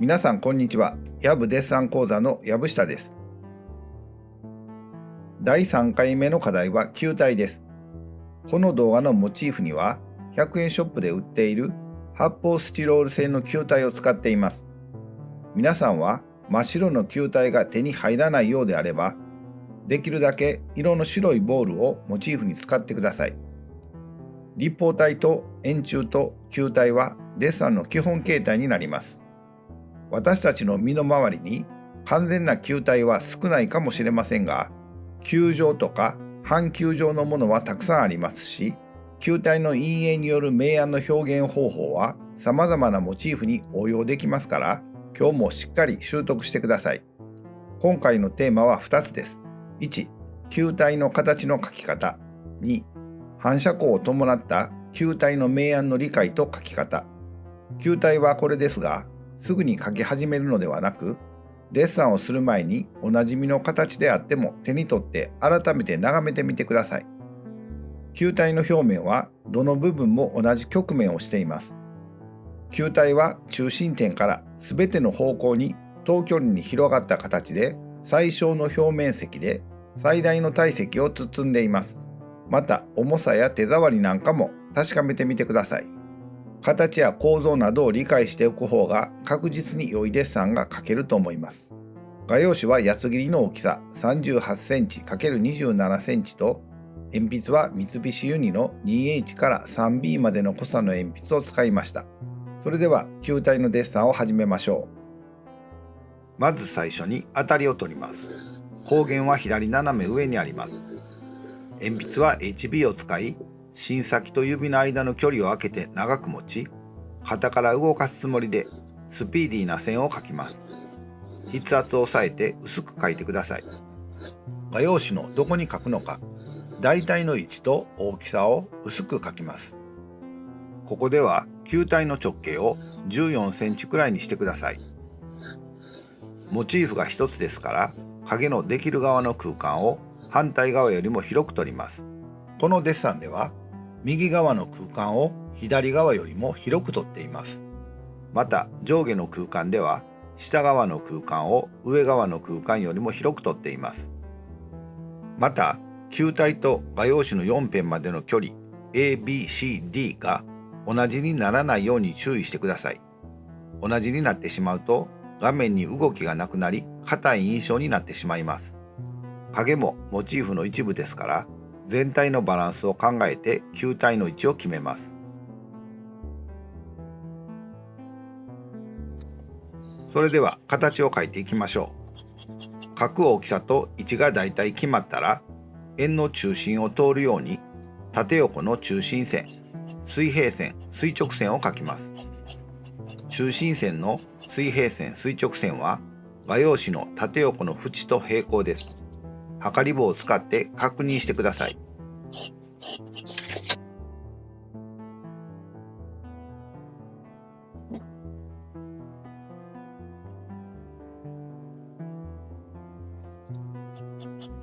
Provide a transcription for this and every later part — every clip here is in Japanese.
皆さんこんにちは。やぶデッサン講座の藪下です。第3回目の課題は球体です。この動画のモチーフには100円ショップで売っている発泡スチロール製の球体を使っています。皆さんは真っ白の球体が手に入らないようであれば、できるだけ色の白いボールをモチーフに使ってください。立方体と円柱と球体はデッサンの基本形態になります。私たちの身の回りに完全な球体は少ないかもしれませんが、球状とか半球状のものはたくさんありますし、球体の陰影による明暗の表現方法は様々なモチーフに応用できますから、今日もしっかり習得してください。今回のテーマは2つです。1、球体の形の描き方。2、反射光を伴った球体の明暗の理解と描き方。球体はこれですが、すぐに描き始めるのではなく、デッサンをする前におなじみの形であっても手に取って改めて眺めてみてください。球体の表面はどの部分も同じ曲面をしています。球体は中心点からすべての方向に等距離に広がった形で、最小の表面積で最大の体積を包んでいます。また重さや手触りなんかも確かめてみてください。形や構造などを理解しておく方が確実に良いデッサンが描けると思います。画用紙は八つ切りの大きさ38センチ ×27 センチと、鉛筆は三菱ユニの 2H から 3B までの濃さの鉛筆を使いました。それでは球体のデッサンを始めましょう。まず最初に当たりを取ります。光源は左斜め上にあります。鉛筆は HB を使い、芯先と指の間の距離を空けて長く持ち、肩から動かすつもりでスピーディーな線を描きます。筆圧を抑えて薄く描いてください。画用紙のどこに描くのか、大体の位置と大きさを薄く描きます。ここでは球体の直径を14センチくらいにしてください。モチーフが一つですから、影のできる側の空間を反対側よりも広く取ります。このデッサンでは右側の空間を左側よりも広く取っています。また上下の空間では下側の空間を上側の空間よりも広く取っています。また球体と画用紙の4辺までの距離 ABCD が同じにならないように注意してください。同じになってしまうと画面に動きがなくなり、硬い印象になってしまいます。影もモチーフの一部ですから、全体のバランスを考えて球体の位置を決めます。それでは形を描いていきましょう。描く大きさと位置がだいたい決まったら、円の中心を通るように縦横の中心線、水平線、垂直線を描きます。中心線の水平線、垂直線は画用紙の縦横の縁と平行です。測り棒を使って確認してください。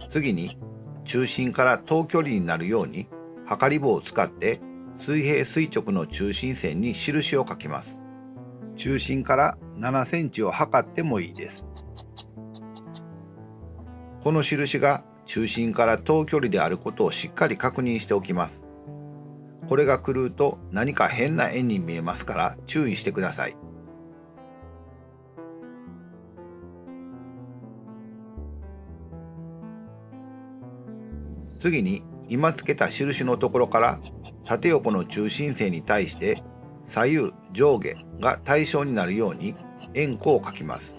次に中心から等距離になるように測り棒を使って水平垂直の中心線に印を書きます。中心から7センチを測ってもいいです。この印が中心から等距離であることをしっかり確認しておきます。これが狂うと何か変な円に見えますから注意してください。次に今つけた印のところから縦横の中心線に対して左右上下が対称になるように円弧を描きます。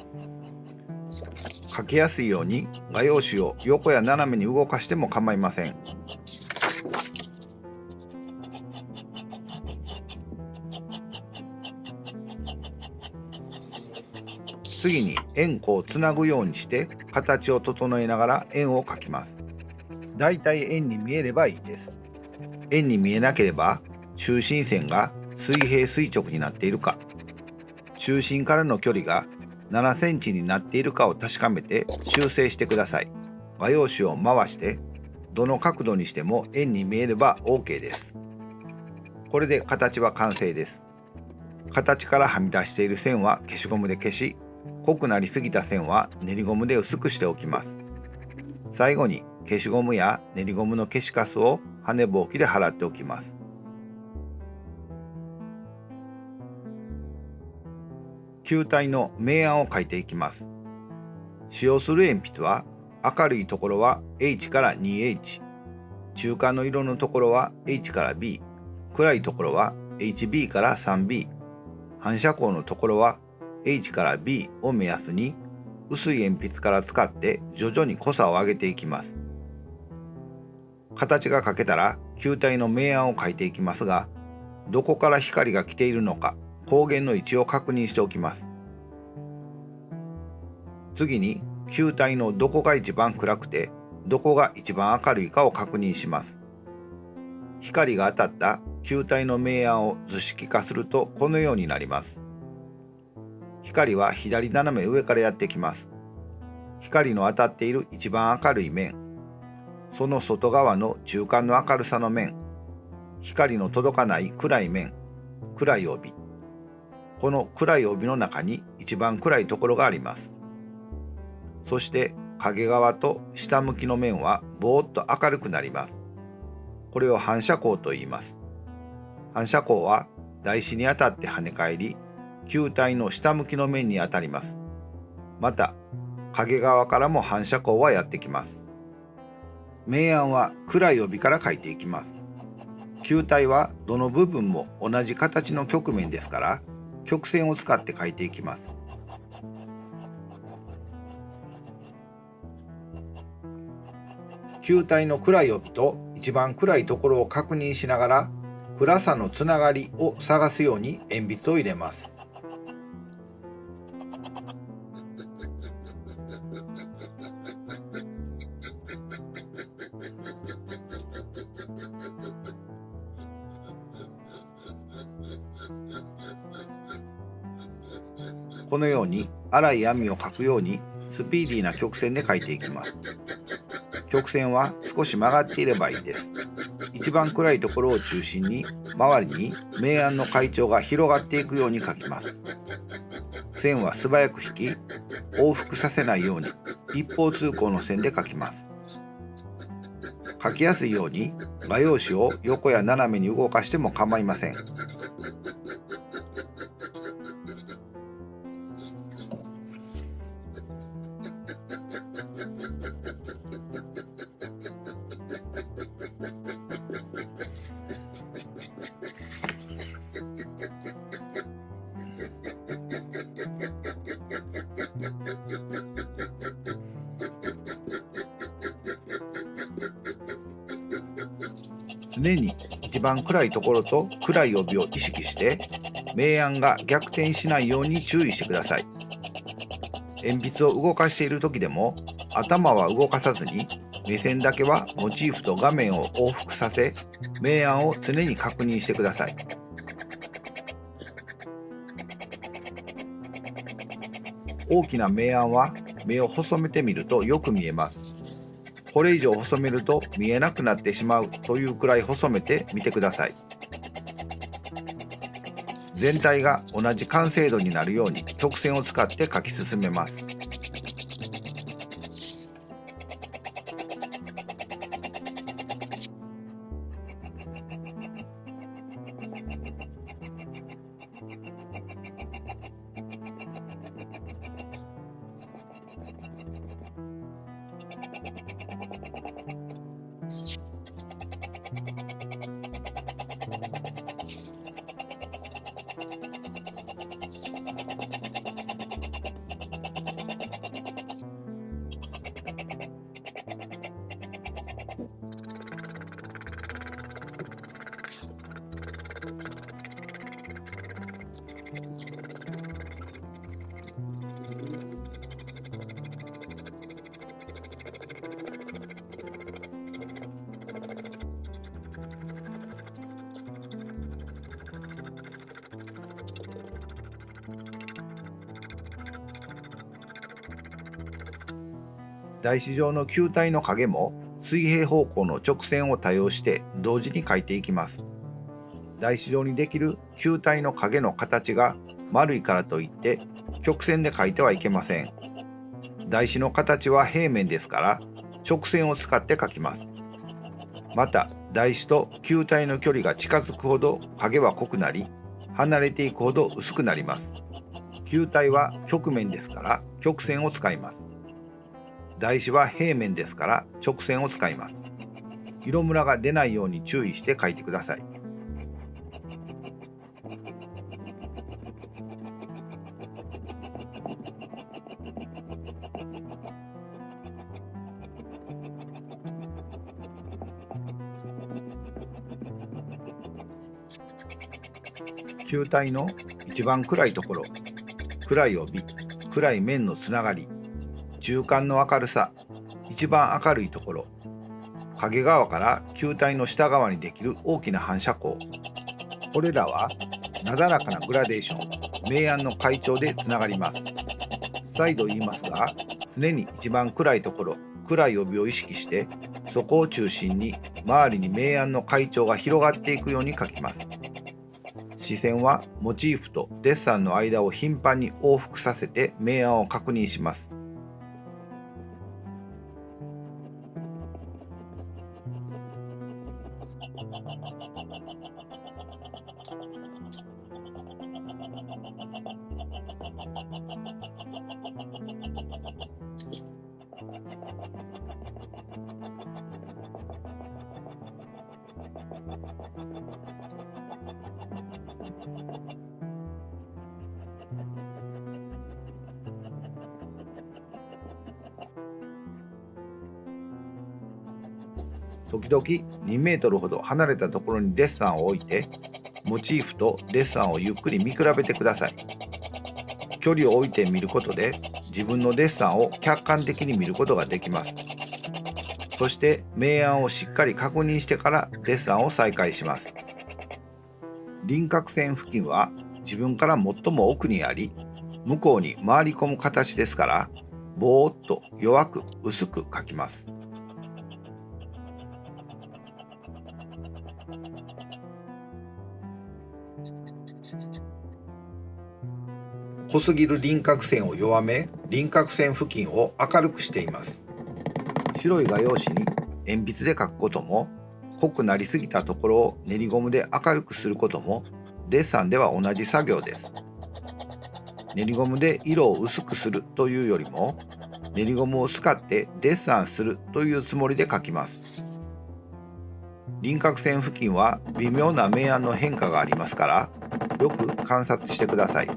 描きやすいように画用紙を横や斜めに動かしても構いません。次に円弧をつなぐようにして形を整えながら円を描きます。だいたい円に見えればいいです。円に見えなければ中心線が水平垂直になっているか、中心からの距離が7センチになっているかを確かめて修正してください。画用紙を回してどの角度にしても円に見えれば OK です。これで形は完成です。形からはみ出している線は消しゴムで消し、濃くなりすぎた線は練りゴムで薄くしておきます。最後に消しゴムや練りゴムの消しカスを跳ねぼうきで払っておきます。球体の明暗を書いていきます。使用する鉛筆は、明るいところは H から 2H、中間の色のところは H から B、暗いところは HB から 3B、反射光のところは H から B を目安に、薄い鉛筆から使って徐々に濃さを上げていきます。形が描けたら球体の明暗を書いていきますが、どこから光が来ているのか光源の位置を確認しておきます。次に球体のどこが一番暗くてどこが一番明るいかを確認します。光が当たった球体の明暗を図式化するとこのようになります。光は左斜め上からやってきます。光の当たっている一番明るい面、その外側の中間の明るさの面、光の届かない暗い面、暗い帯。この暗い帯の中に一番暗いところがあります。そして影側と下向きの面はぼーっと明るくなります。これを反射光と言います。反射光は台紙に当たって跳ね返り、球体の下向きの面に当たります。また影側からも反射光はやってきます。明暗は暗い帯から描いていきます。球体はどの部分も同じ形の曲面ですから、曲線を使って描いていきます。球体の暗い帯と一番暗いところを確認しながら、暗さのつながりを探すように鉛筆を入れます。このように粗い網を描くようにスピーディーな曲線で描いていきます。曲線は少し曲がっていればいいです。一番暗いところを中心に周りに明暗の階調が広がっていくように描きます。線は素早く引き、往復させないように一方通行の線で描きます。描きやすいように画用紙を横や斜めに動かしても構いません。常に一番暗いところと暗い帯を意識して明暗が逆転しないように注意してください。鉛筆を動かしている時でも頭は動かさずに目線だけはモチーフと画面を往復させ、明暗を常に確認してください。大きな明暗は目を細めてみるとよく見えます。これ以上細めると見えなくなってしまうというくらい細めてみてください。全体が同じ完成度になるように曲線を使って描き進めます。台紙上の球体の影も水平方向の直線を多用して同時に描いていきます。台紙上にできる球体の影の形が丸いからといって曲線で描いてはいけません。台紙の形は平面ですから直線を使って描きます。また台紙と球体の距離が近づくほど影は濃くなり、離れていくほど薄くなります。球体は曲面ですから曲線を使います。台紙は平面ですから直線を使います。色ムラが出ないように注意して描いてください。球体の一番暗いところ、暗い帯、暗い面のつながり、中間の明るさ、一番明るいところ、影側から球体の下側にできる大きな反射光、これらはなだらかなグラデーション、明暗の階調でつながります。再度言いますが、常に一番暗いところ、暗い帯を意識して、そこを中心に周りに明暗の階調が広がっていくように描きます。視線はモチーフとデッサンの間を頻繁に往復させて明暗を確認します。時々2メートルほど離れたところにデッサンを置いて、モチーフとデッサンをゆっくり見比べてください。距離を置いて見ることで自分のデッサンを客観的に見ることができます。そして明暗をしっかり確認してからデッサンを再開します。輪郭線付近は自分から最も奥にあり、向こうに回り込む形ですから、ぼーっと弱く薄く描きます。濃すぎる輪郭線を弱め、輪郭線付近を明るくしています。白い画用紙に鉛筆で描くことも、濃くなりすぎたところを練りゴムで明るくすることも、デッサンでは同じ作業です。練りゴムで色を薄くするというよりも、練りゴムを使ってデッサンするというつもりで描きます。輪郭線付近は微妙な明暗の変化がありますから、よく観察してください。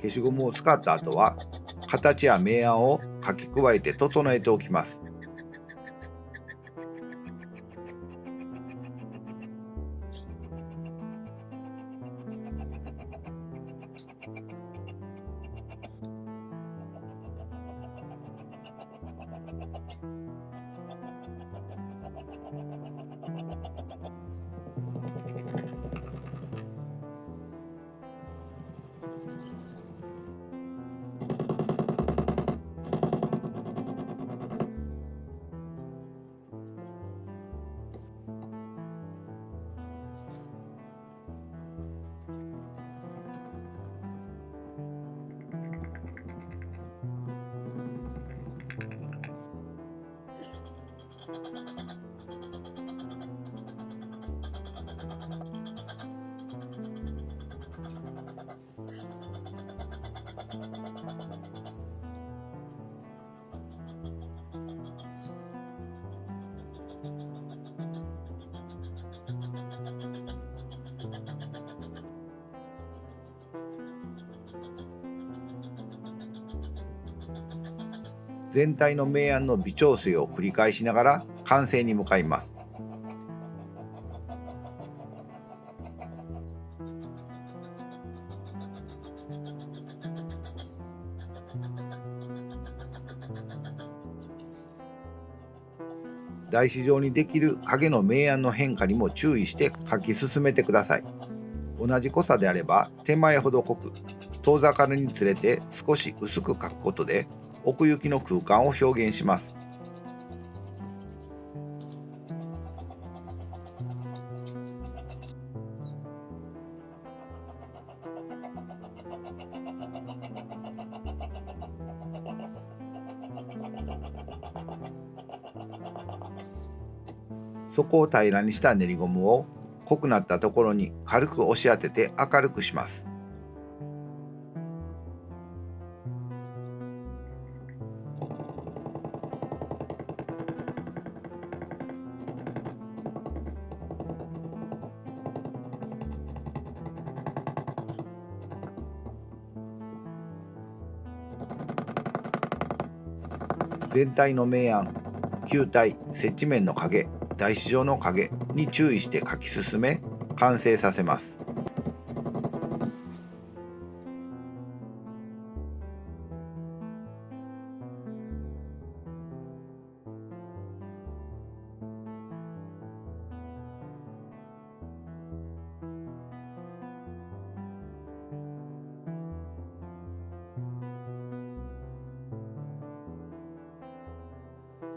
消しゴムを使った後は、形や明暗を書き加えて整えておきます。全体の明暗の微調整を繰り返しながら完成に向かいます。台紙上にできる影の明暗の変化にも注意して描き進めてください。同じ濃さであれば手前ほど濃く、遠ざかるにつれて少し薄く描くことで奥行きの空間を表現します。底を平らにした練りゴムを濃くなったところに軽く押し当てて明るくします。全体の明暗、球体、接地面の影、台紙上の影に注意して描き進め完成させます。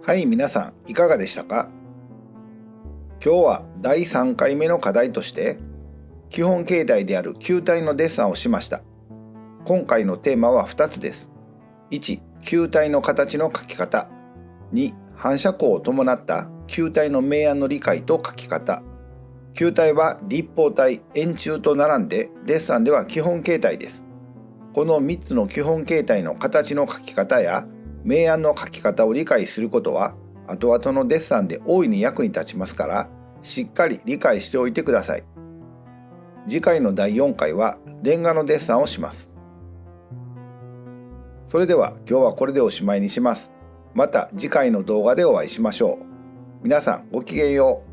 はい、皆さんいかがでしたか？今日は第3回目の課題として基本形態である球体のデッサンをしました。今回のテーマは2つです。1、球体の形の描き方。2、反射光を伴った球体の明暗の理解と描き方。球体は立方体、円柱と並んでデッサンでは基本形態です。この3つの基本形態の形の描き方や明暗の描き方を理解することは後々のデッサンで大いに役に立ちますから、しっかり理解しておいてください。次回の第4回はレンガのデッサンをします。それでは今日はこれでおしまいにします。また次回の動画でお会いしましょう。皆さんごきげんよう。